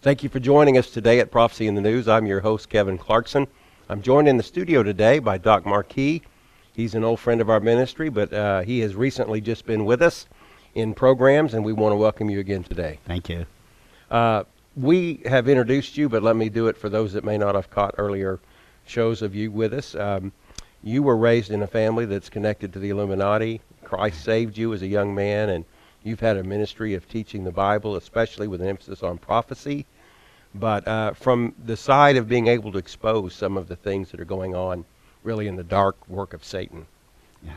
Thank you for joining us today at Prophecy in the News. I'm your host, Kevin Clarkson. I'm joined in the studio today by Doc Marquis. He's an old friend of our ministry, but he has recently just been with us in programs, and we want to welcome you again today. Thank you. We have introduced you, but let me do it for those that may not have caught earlier shows of you with us. You were raised in a family that's connected to the Illuminati. Christ saved you as a young man, and you've had a ministry of teaching the Bible, especially with an emphasis on prophecy. But from the side of being able to expose some of the things that are going on really in the dark work of Satan. Yeah.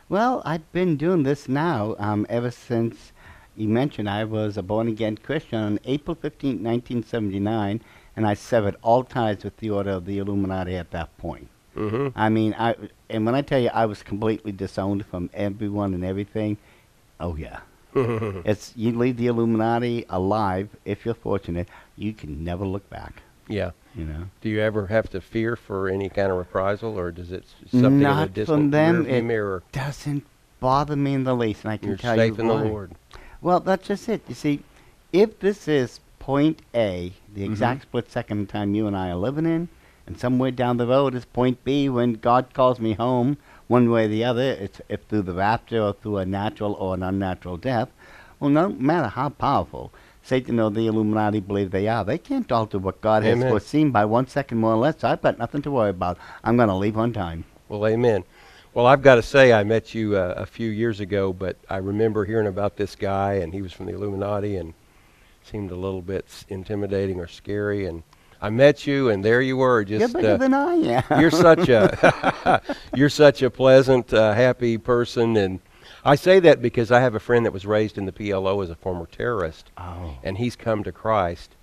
Well, I've been doing this now ever since you mentioned I was a born-again Christian on April 15, 1979, and I severed all ties with the Order of the Illuminati at that point. Mm-hmm. I mean, and when I tell you I was completely disowned from everyone and everything, oh yeah. It's you leave the Illuminati alive, if you're fortunate, you can never look back. Yeah. You know. Do you ever have to fear for any kind of reprisal, or does it something Not in a from distant them. rearview mirror? Doesn't bother me in the least, and I can You're tell you safe in the why. Lord. Well, that's just it. You see, if this is point A, the exact split second in time you and I are living in, and somewhere down the road is point B when God calls me home, one way or the other, it's if through the rapture or through a natural or an unnatural death, well, no matter how powerful Satan or the Illuminati believe they are, they can't alter what God has Amen. foreseen by 1 second more or less. So I've got nothing to worry about. I'm going to leave on time. Well, amen. Well, I've got to say, I met you a few years ago, but I remember hearing about this guy, and he was from the Illuminati, and seemed a little bit intimidating or scary. And I met you, and there you were. Just You're bigger than I am. you're such a pleasant, happy person, and I say that because I have a friend that was raised in the PLO as a former terrorist, and he's come to Christ,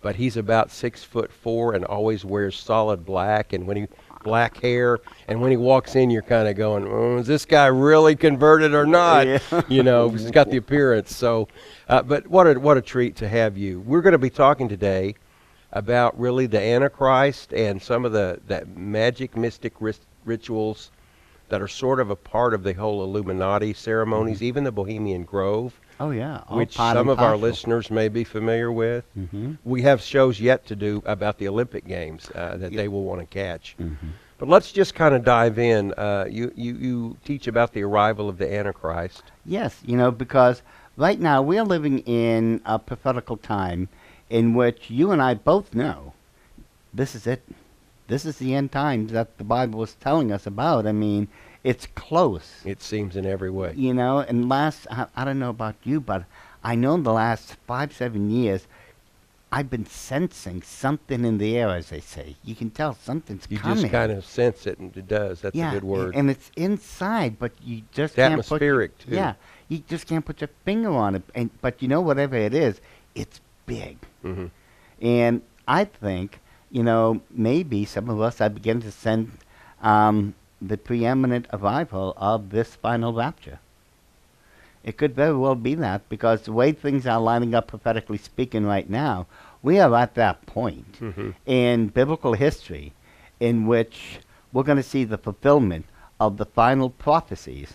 but he's about 6'4" and always wears solid black, and when he black hair, and when he walks in, you're kind of going, oh, is this guy really converted or not? Yeah. You know, he's got the appearance. So, but what a treat to have you. We're going to be talking today about really the Antichrist and some of the magic, mystic rituals that are sort of a part of the whole Illuminati ceremonies, even the Bohemian Grove, Oh, yeah. All which part some and of our parcel. listeners may be familiar with. Mm-hmm. We have shows yet to do about the Olympic Games that they will want to catch. Mm-hmm. But let's just kind of dive in. You teach about the arrival of the Antichrist. Yes, you know, because right now we're living in a prophetical time in which you and I both know this is it. This is the end times that the Bible is telling us about. I mean, it's close. It seems in every way. You know, and I don't know about you, but I know in the last 5-7 years, I've been sensing something in the air, as they say. You can tell something's You coming. just kind of sense it, and it does. That's yeah, a good word. and it's inside, but you just It's can't put atmospheric, too. Yeah, you just can't put your finger on it. But you know, whatever it is, it's big. Mm-hmm. And I think, you know, maybe some of us are beginning to sense the preeminent arrival of this final rapture. It could very well be that, because the way things are lining up prophetically speaking right now, we are at that point in biblical history in which we're going to see the fulfillment of the final prophecies.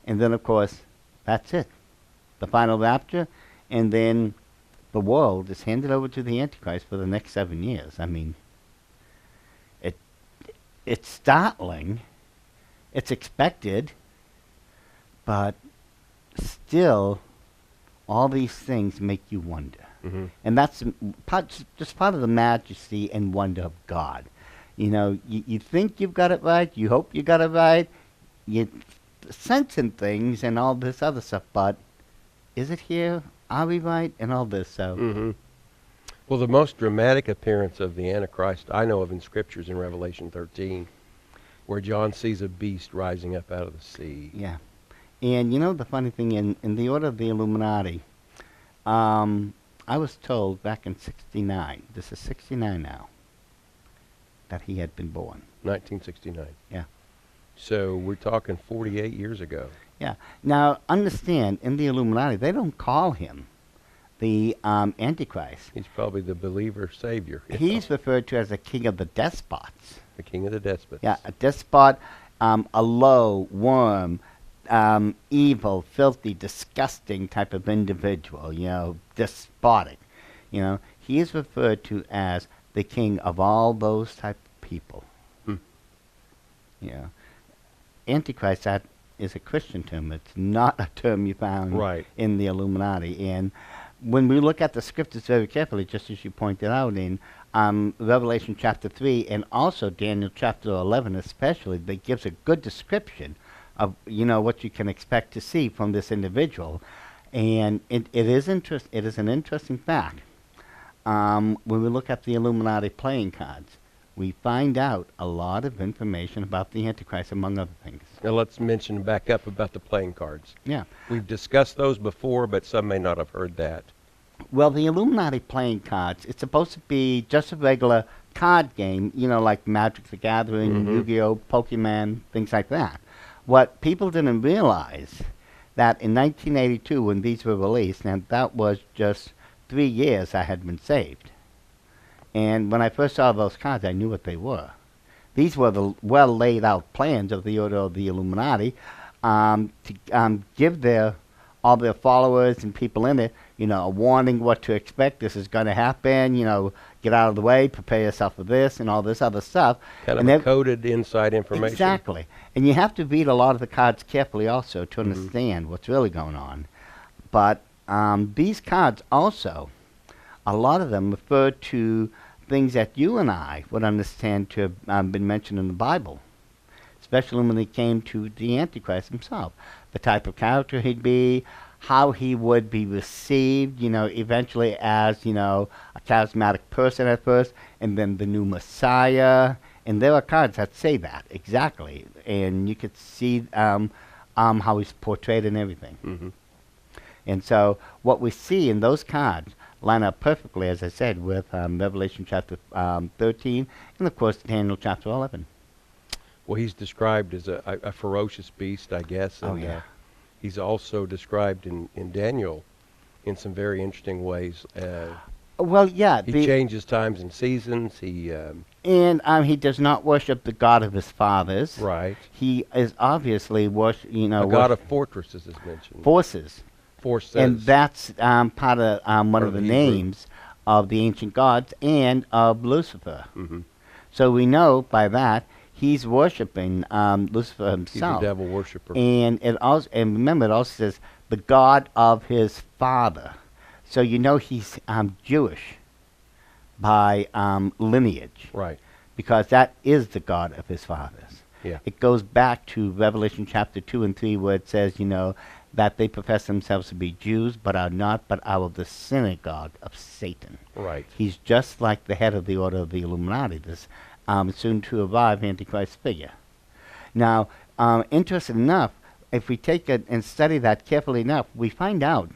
And then, of course, that's it. The final rapture, and then the world is handed over to the Antichrist for the next 7 years. I mean, it's startling. It's expected, but still, all these things make you wonder. Mm-hmm. And that's just part of the majesty and wonder of God. You know, you think you've got it right, you hope you got it right, you're sensing things and all this other stuff, but is it here? Are we right? And all this, so. Mm-hmm. Well, the most dramatic appearance of the Antichrist I know of in Scriptures in Revelation 13, where John sees a beast rising up out of the sea. Yeah. And you know the funny thing, in the Order of the Illuminati, I was told back in 69, this is 69 now, that he had been born. 1969. Yeah. So we're talking 48 years ago. Yeah. Now, understand, in the Illuminati, they don't call him the Antichrist. He's probably the believer savior. He's referred to as the king of the despots. The king of the despots. Yeah, a despot, a low, worm, evil, filthy, disgusting type of individual, you know, despotic. You know, he is referred to as the king of all those type of people. Hmm. Yeah. Antichrist, that is a Christian term. It's not a term you found Right. in the Illuminati. And when we look at the scriptures very carefully, just as you pointed out in Revelation chapter 3 and also Daniel chapter 11 especially, that gives a good description of, what you can expect to see from this individual. And it is an interesting fact. When we look at the Illuminati playing cards, we find out a lot of information about the Antichrist, among other things. Now let's mention back up about the playing cards. Yeah. We've discussed those before, but some may not have heard that. Well, the Illuminati playing cards, it's supposed to be just a regular card game, like Magic the Gathering, Yu-Gi-Oh, Pokemon, things like that. What people didn't realize that in 1982, when these were released, and that was just 3 years I had been saved. And when I first saw those cards, I knew what they were. These were the well laid out plans of the Order of the Illuminati to give all their followers and people in it, a warning what to expect. This is going to happen. Get out of the way, prepare yourself for this, and all this other stuff. Kind of coded inside information. Exactly. And you have to read a lot of the cards carefully also to understand what's really going on. But these cards also, a lot of them refer to things that you and I would understand to have been mentioned in the Bible, especially when it came to the Antichrist himself, the type of character he'd be, how he would be received, eventually as, a charismatic person at first, and then the new Messiah. And there are cards that say that, exactly. And you could see how he's portrayed and everything. Mm-hmm. And so what we see in those cards line up perfectly, as I said, with Revelation chapter 13 and, of course, Daniel chapter 11. Well, he's described as a ferocious beast, I guess. And, he's also described in Daniel in some very interesting ways. Well, yeah. He changes times and seasons. And he does not worship the God of his fathers. Right. He is obviously a god of fortresses is mentioned. Forces. Forces. And that's part of one of the names of the ancient gods and of Lucifer. Mm-hmm. So we know by that he's worshiping Lucifer himself. He's a devil worshiper. And remember, it also says the God of his father. So he's Jewish by lineage. Right. Because that is the God of his fathers. Yeah. It goes back to Revelation chapter 2 and 3 where it says, that they profess themselves to be Jews, but are not, but are of the synagogue of Satan. Right. He's just like the head of the Order of the Illuminati, this soon-to-arrive Antichrist figure. Now, interesting enough, if we take it and study that carefully enough, we find out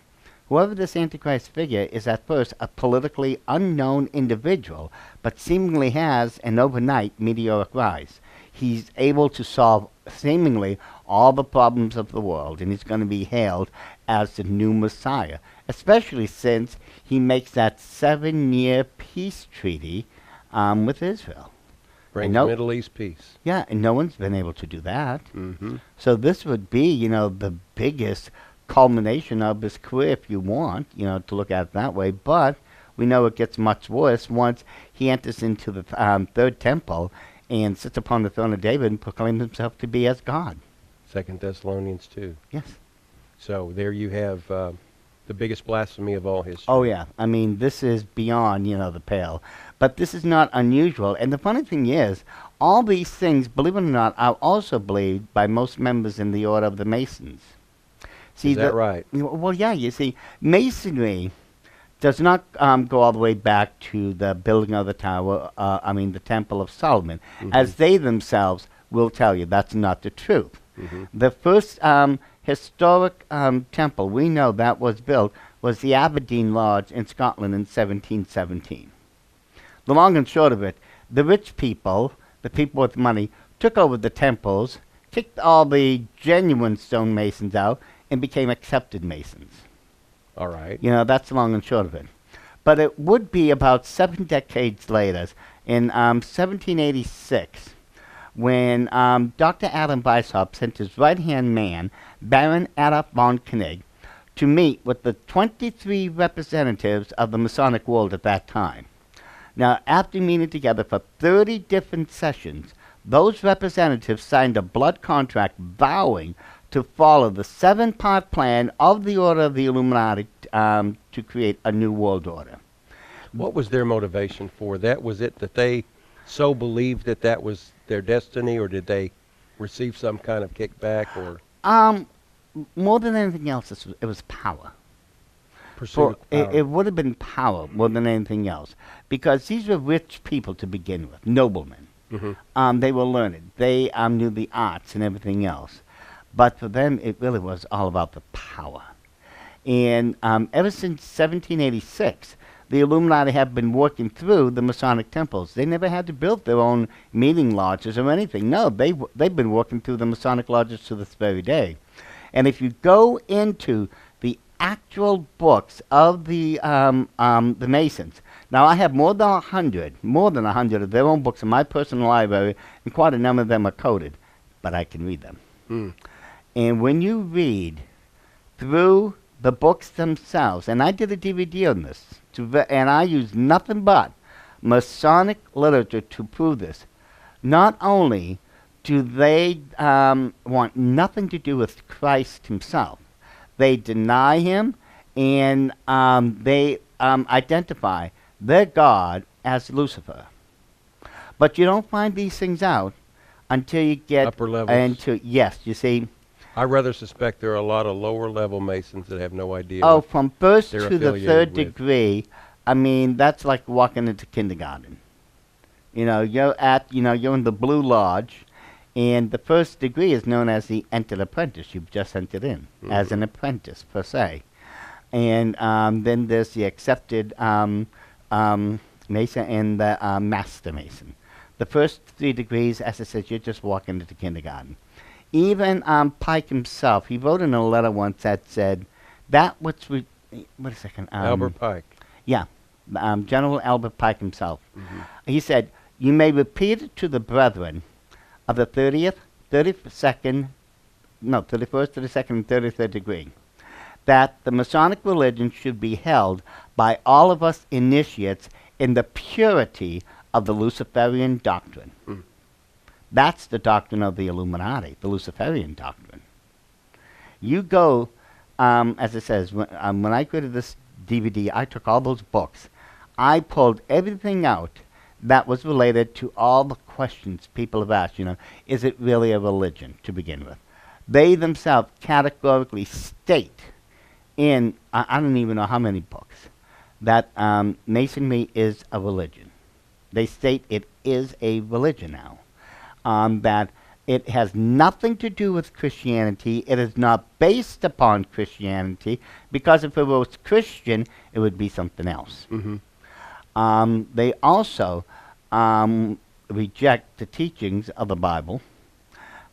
whoever this Antichrist figure is at first a politically unknown individual, but seemingly has an overnight meteoric rise. He's able to solve seemingly all the problems of the world, and he's going to be hailed as the new Messiah, especially since he makes that 7-year peace treaty with Israel. Brings Middle East peace. Yeah, and no one's been able to do that. Mm-hmm. So this would be, the biggest culmination of his career, if you want, to look at it that way. But we know it gets much worse once he enters into the third temple and sits upon the throne of David and proclaims himself to be as God. 2 Thessalonians 2. Yes. So there you have the biggest blasphemy of all history. Oh, yeah. I mean, this is beyond, the pale. But this is not unusual. And the funny thing is, all these things, believe it or not, are also believed by most members in the Order of the Masons. See, is that right? Well, yeah, you see, Masonry does not go all the way back to the building of the tower, the Temple of Solomon, as they themselves will tell you that's not the truth. Mm-hmm. The first historic temple we know that was built was the Aberdeen Lodge in Scotland in 1717. The long and short of it, the rich people, the people with money, took over the temples, kicked all the genuine stonemasons out, and became accepted masons. All right. That's the long and short of it. But it would be about 7 decades later, in 1786, when Dr. Adam Weishaupt sent his right-hand man, Baron Adolf von Koenig, to meet with the 23 representatives of the Masonic world at that time. Now, after meeting together for 30 different sessions, those representatives signed a blood contract vowing to follow the 7-part plan of the Order of the Illuminati to create a new world order. What was their motivation for that? Was it that they so believed that that was their destiny, or did they receive some kind of kickback or More than anything else, it was power. pursuit of power? It would have been power more than anything else, because these were rich people to begin with, noblemen. Mhm. They were learned. They knew the arts and everything else. But for them, it really was all about the power. And ever since 1786, the Illuminati have been working through the Masonic temples. They never had to build their own meeting lodges or anything. No, they've been working through the Masonic lodges to this very day. And if you go into the actual books of the Masons, now I have more than 100 of their own books in my personal library, and quite a number of them are coded, but I can read them. Mm. And when you read through the books themselves, and I did a DVD on this, and I used nothing but Masonic literature to prove this. Not only do they want nothing to do with Christ himself, they deny him, and they identify their God as Lucifer. But you don't find these things out until you get Upper levels. into, yes, you see. I rather suspect there are a lot of lower level Masons that have no idea. Oh, what from first they're to the affiliated third with. degree, I mean, that's like walking into kindergarten. You know, you're in the Blue Lodge, and the first degree is known as the entered apprentice. You've just entered in as an apprentice, per se. And then there's the accepted Mason and the Master Mason. The first 3 degrees, as I said, you're just walking into kindergarten. Even Pike himself, he wrote in a letter once that said, that what's, wait a second. Albert Pike. Yeah, General Albert Pike himself. Mhm. He said, you may repeat it to the brethren of the 31st, 32nd, and 33rd degree, that the Masonic religion should be held by all of us initiates in the purity of the Luciferian doctrine. Mm. That's the doctrine of the Illuminati, the Luciferian doctrine. You go, as it says, when I created this DVD, I took all those books. I pulled everything out that was related to all the questions people have asked. You know, is it really a religion to begin with? They themselves categorically state in, I don't even know how many books, that Masonry is a religion. They state it is a religion now. That it has nothing to do with Christianity. It is not based upon Christianity, because if it was Christian, it would be something else. Mm-hmm. They also reject the teachings of the Bible.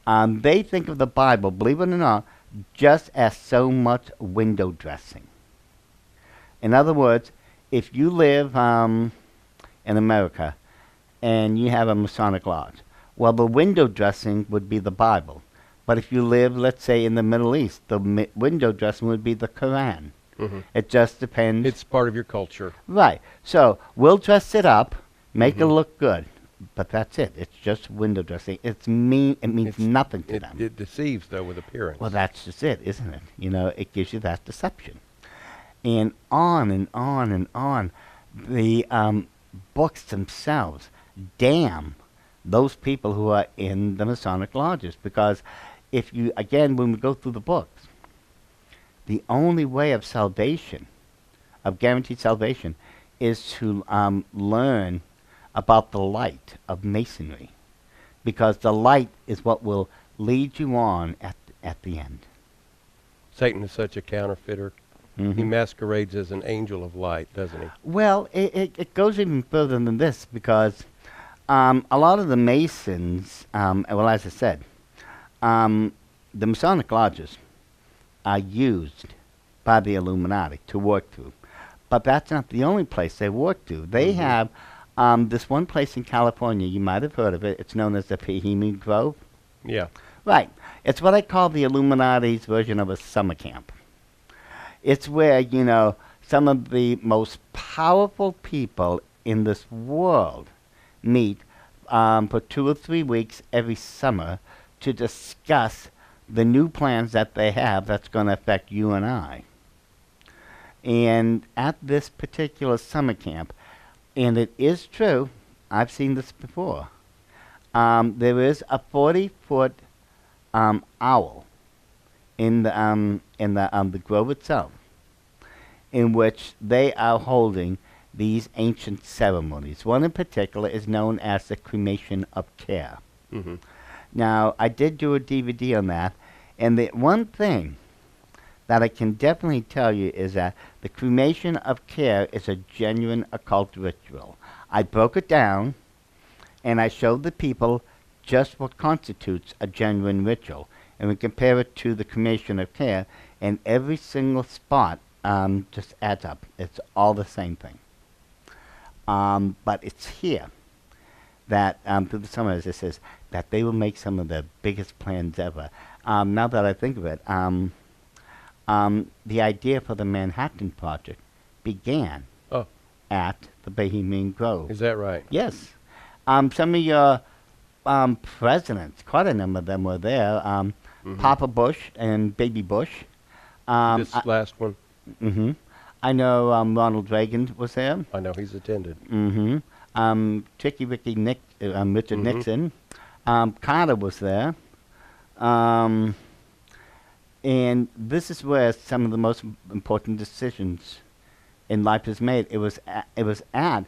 They think of the Bible, believe it or not, just as so much window dressing. In other words, if you live in America and you have a Masonic lodge, well, the window dressing would be the Bible. But if you live, let's say, in the Middle East, the window dressing would be the Quran. Mm-hmm. It just depends. It's part of your culture. Right. So we'll dress it up, make it look good, but that's it. It's just window dressing. It means nothing to them. It deceives, though, with appearance. Well, that's just it, isn't it? You know, it gives you that deception. And on and on and on. The books themselves damn those people who are in the Masonic lodges. Because if you, again, when we go through the books, the only way of salvation, of guaranteed salvation, is to learn about the light of Masonry. Because the light is what will lead you on at the end. Satan is such a counterfeiter. Mm-hmm. He masquerades as an angel of light, doesn't he? Well, it goes even further than this, because a lot of the Masons, well, as I said, the Masonic lodges are used by the Illuminati to work through. But that's not the only place they work through. They have this one place in California, you might have heard of it. It's known as the Bohemian Grove. Yeah. Right. It's what I call the Illuminati's version of a summer camp. It's where, you know, some of the most powerful people in this world meet for 2 or 3 weeks every summer to discuss the new plans that they have that's going to affect you and I. And at this particular summer camp, and it is true, I've seen this before, there is a 40-foot owl in the grove itself, in which they are holding these ancient ceremonies. One in particular is known as the cremation of care. Mm-hmm. Now, I did do a DVD on that, and the one thing that I can definitely tell you is that the cremation of care is a genuine occult ritual. I broke it down, and I showed the people just what constitutes a genuine ritual, and we compare it to the cremation of care, and every single spot just adds up. It's all the same thing. But it's here that through the summer, as it says, that they will make some of the biggest plans ever. Now that I think of it, the idea for the Manhattan Project began at the Bohemian Grove. Is that right? Yes. Some of your presidents, quite a number of them were there. Papa Bush and Baby Bush. This last one? Mm-hmm. I know Ronald Reagan was there. I know he's attended. Mm-hmm. Tricky Ricky Richard Nixon. Carter was there. And this is where some of the most important decisions in life is made. It was at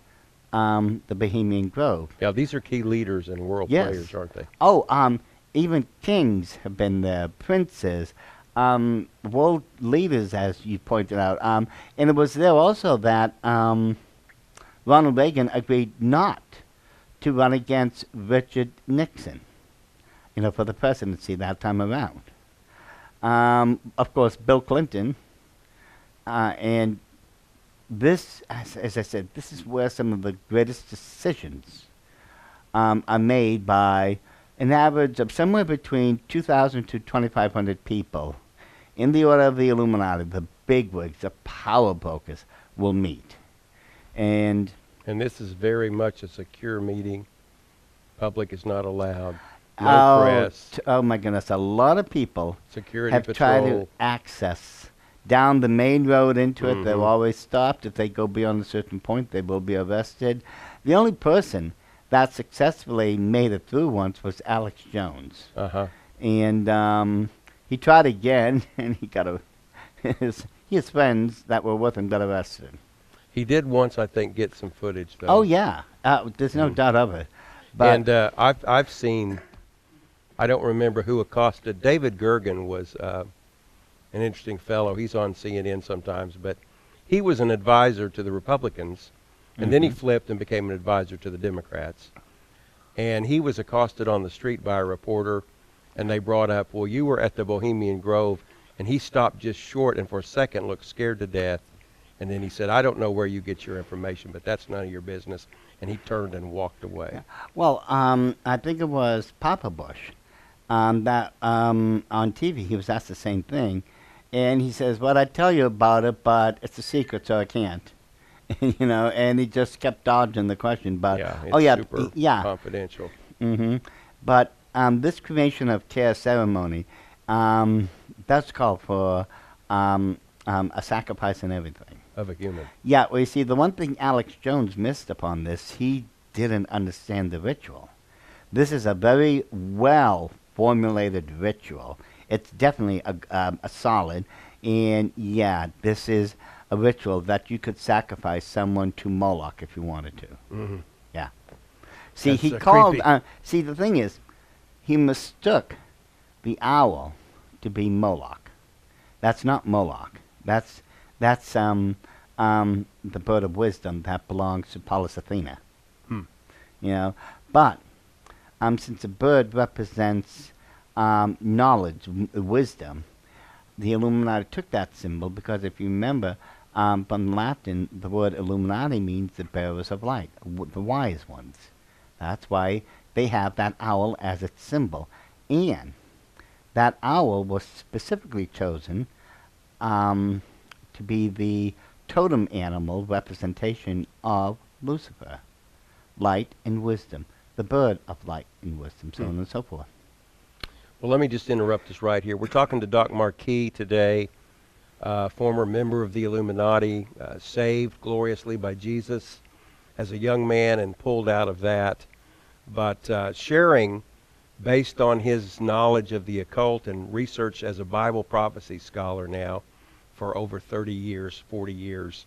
the Bohemian Grove. Yeah, these are key leaders and world players, aren't they? Oh, even kings have been there, princes, world leaders, as you pointed out. And it was there also that Ronald Reagan agreed not to run against Richard Nixon, you know, for the presidency that time around. Of course, Bill Clinton, and this, as I said, this is where some of the greatest decisions are made by an average of somewhere between 2,000 to 2,500 people in the order of the Illuminati. The bigwigs, the power brokers, will meet. And this is very much a secure meeting. Public is not allowed. No press. Oh my goodness, a lot of people Security have patrol. tried to access down the main road into it. They're always stopped. If they go beyond a certain point, they will be arrested. The only person that successfully made it through once was Alex Jones. And he tried again, and he got his friends that were with him got arrested. He did once, I think, get some footage, though. Oh, yeah. There's no doubt of it. But And I've seen, I don't remember who accosted. David Gergen was an interesting fellow. He's on CNN sometimes, but he was an advisor to the Republicans, and then he flipped and became an advisor to the Democrats. And he was accosted on the street by a reporter, and they brought up, well, you were at the Bohemian Grove, and he stopped just short and for a second looked scared to death. And then he said, I don't know where you get your information, but that's none of your business. And he turned and walked away. Yeah. Well, I think it was Papa Bush that on TV, he was asked the same thing. And he says, well, I'd tell you about it, but it's a secret, so I can't. You know, and he just kept dodging the question. But Yeah, it's super confidential. But this cremation of care ceremony does call for a sacrifice and everything. Of a human. Yeah, well, you see, the one thing Alex Jones missed upon this, he didn't understand the ritual. This is a very well-formulated ritual. It's definitely a solid, and yeah, this is a ritual that you could sacrifice someone to Moloch if you wanted to. Yeah. See, That's he called, creepy. see, the thing is, he mistook the owl to be Moloch. That's not Moloch. That's the bird of wisdom that belongs to Pallas Athena. You know, but since a bird represents knowledge, wisdom, the Illuminati took that symbol because if you remember, from Latin, the word Illuminati means the bearers of light, the wise ones. That's why they have that owl as its symbol. And that owl was specifically chosen to be the totem animal representation of Lucifer, light and wisdom, the bird of light and wisdom, so on and so forth. Well, let me just interrupt us right here. We're talking to Doc Marquis today, former member of the Illuminati, saved gloriously by Jesus as a young man and pulled out of that, but sharing based on his knowledge of the occult and research as a Bible prophecy scholar now for over 30 years, 40 years.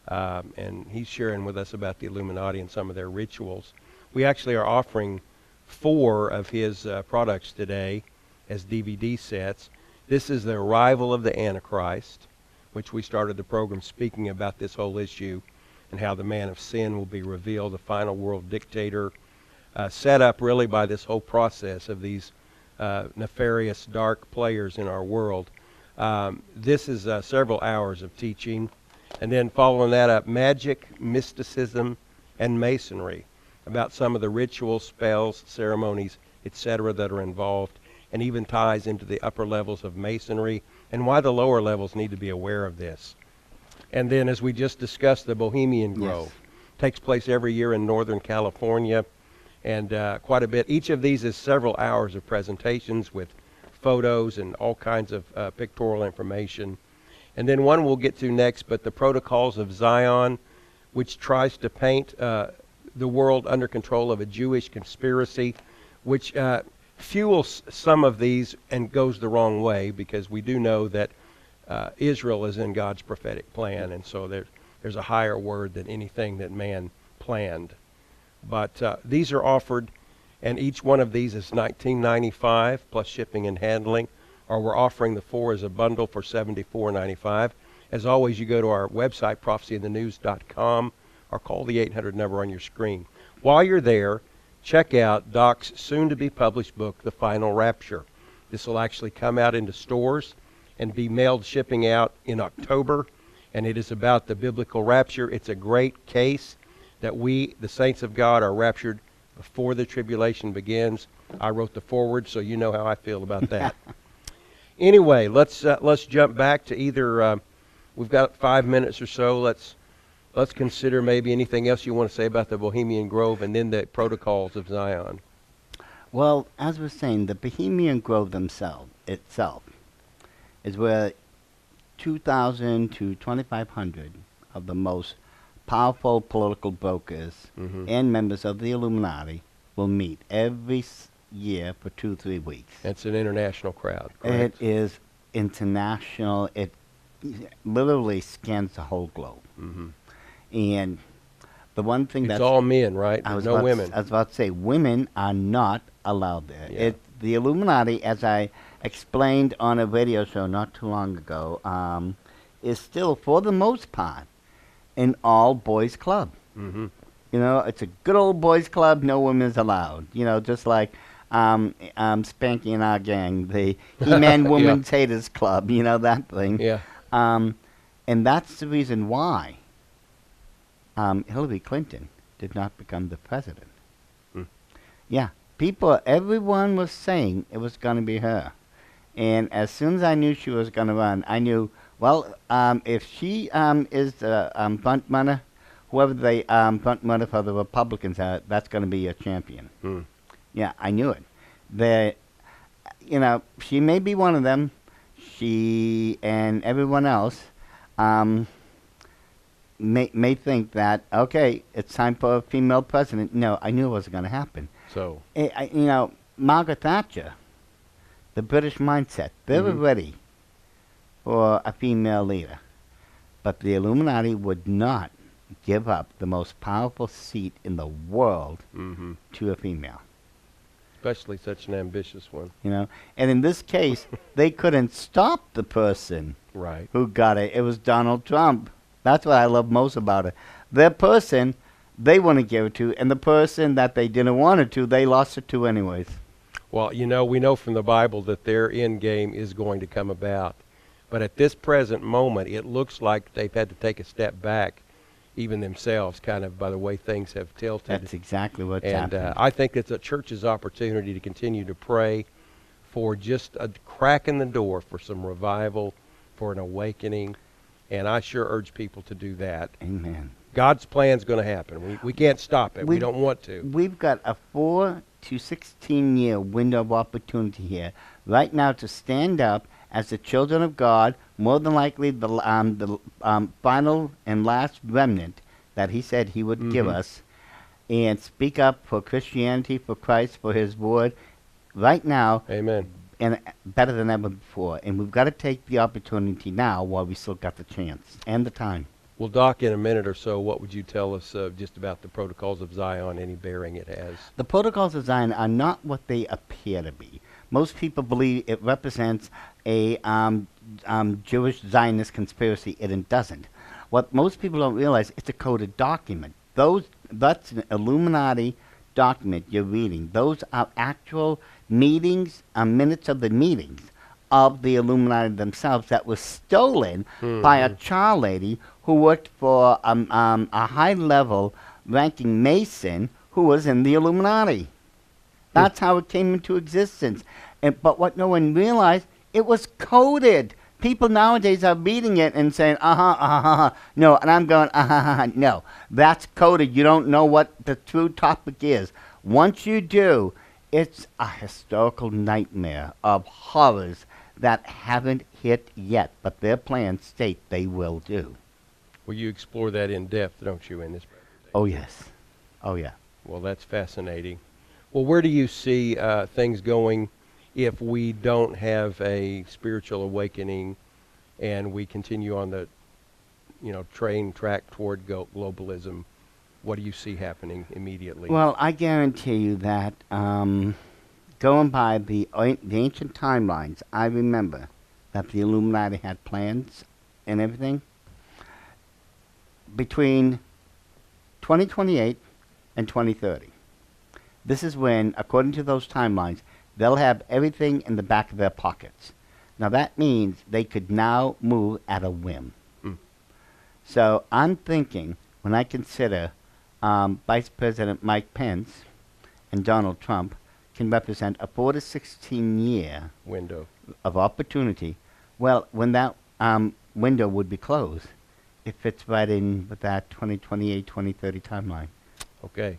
And he's sharing with us about the Illuminati and some of their rituals. We actually are offering 4 of his products today as DVD sets. This is the Arrival of the Antichrist, which we started the program speaking about this whole issue and how the man of sin will be revealed, the final world dictator, set up really by this whole process of these nefarious dark players in our world. This is several hours of teaching. And then following that up, magic, mysticism, and masonry, about some of the rituals, spells, ceremonies, etc. that are involved, and even ties into the upper levels of masonry and why the lower levels need to be aware of this. And then, as we just discussed, the Bohemian Grove takes place every year in Northern California, and quite a bit. Each of these is several hours of presentations with photos and all kinds of pictorial information. And then one we'll get to next, but the Protocols of Zion, which tries to paint the world under control of a Jewish conspiracy, which fuels some of these and goes the wrong way, because we do know that Israel is in God's prophetic plan, and so there's a higher word than anything that man planned. But these are offered, and each one of these is $19.95 plus shipping and handling, or we're offering the 4 as a bundle for $74.95. As always, you go to our website, prophecyinthenews.com, or call the 800 number on your screen. While you're there, check out Doc's soon-to-be-published book, The Final Rapture. This will actually come out into stores and be mailed shipping out in October, and it is about the biblical rapture. It's a great case that we, the saints of God, are raptured before the tribulation begins. I wrote the foreword, so you know how I feel about that. Anyway, let's jump back to either, we've got 5 minutes or so. Let's consider maybe anything else you want to say about the Bohemian Grove and then the Protocols of Zion. Well, as we're saying, the Bohemian Grove itself is where 2,000 to 2,500 of the most powerful political brokers and members of the Illuminati will meet every year for 2-3 weeks. It's an international crowd, correct? It is international. It literally scans the whole globe. And the one thing it's all men, right? There's no women. I was about to say, women are not allowed there. Yeah. The Illuminati, as I explained on a radio show not too long ago, is still, for the most part, an all-boys club. You know, it's a good old boys club, no women's allowed. You know, just like Spanky and our gang, the He-Man Women's Haters Club, you know, that thing. Yeah. And that's the reason why Hillary Clinton did not become the president. Yeah, everyone was saying it was going to be her. And as soon as I knew she was going to run, I knew, well, if she is the front runner, whoever the front runner for the Republicans are, that's going to be a champion. Yeah, I knew it. You know, she may be one of them. She and everyone else may think that, okay, it's time for a female president. No, I knew it wasn't going to happen. So, you know, Margaret Thatcher, the British mindset, they were ready for a female leader. But the Illuminati would not give up the most powerful seat in the world to a female. Especially such an ambitious one. You know, and in this case, they couldn't stop the person who got it. It was Donald Trump. That's what I love most about it. The person they want to give it to, and the person that they didn't want it to, they lost it to anyways. Well, you know, we know from the Bible that their end game is going to come about. But at this present moment, it looks like they've had to take a step back, even themselves, kind of by the way things have tilted. That's exactly what's happening. And I think it's a church's opportunity to continue to pray for just a crack in the door for some revival, for an awakening, And I sure urge people to do that. Amen. God's plan's going to happen. We can't stop it. We don't want to. We've got a 4 to 16 year window of opportunity here right now to stand up as the children of God, more than likely the final and last remnant that he said he would give us, and speak up for Christianity, for Christ, for his word right now. Amen. And better than ever before. And we've got to take the opportunity now while we still got the chance and the time. Well, Doc, in a minute or so, what would you tell us just about the protocols of Zion, any bearing it has? The protocols of Zion are not what they appear to be. Most people believe it represents a Jewish Zionist conspiracy, and it doesn't. What most people don't realize, it's a coded document. That's an Illuminati document you're reading. Those are actual meetings, minutes of the meetings of the Illuminati themselves that was stolen by a child lady who worked for a high-level ranking Mason who was in the Illuminati. That's how it came into existence. But what no one realized, it was coded. People nowadays are reading it and saying, no, and I'm going, no. That's coded. You don't know what the true topic is. Once you do, it's a historical nightmare of horrors that haven't hit yet, but their plans state they will do. Well, you explore that in depth, don't you, in this presentation? Oh, yes. Oh, yeah. Well, that's fascinating. Well, where do you see things going if we don't have a spiritual awakening and we continue on the, train track toward globalism? What do you see happening immediately? Well, I guarantee you that going by the ancient timelines, I remember that the Illuminati had plans and everything. Between 2028 and 2030. This is when, according to those timelines, they'll have everything in the back of their pockets. Now that means they could now move at a whim. So I'm thinking, when I consider Vice President Mike Pence and Donald Trump can represent a 4 to 16 year window of opportunity, well, when that window would be closed, it fits right in with that 2028, 2030 timeline. Okay.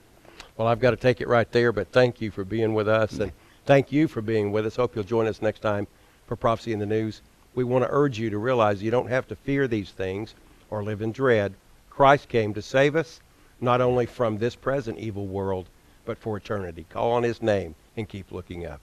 Well, I've got to take it right there, but thank you for being with us, and thank you for being with us. Hope you'll join us next time for Prophecy in the News. We want to urge you to realize you don't have to fear these things or live in dread. Christ came to save us, not only from this present evil world, but for eternity. Call on his name and keep looking up.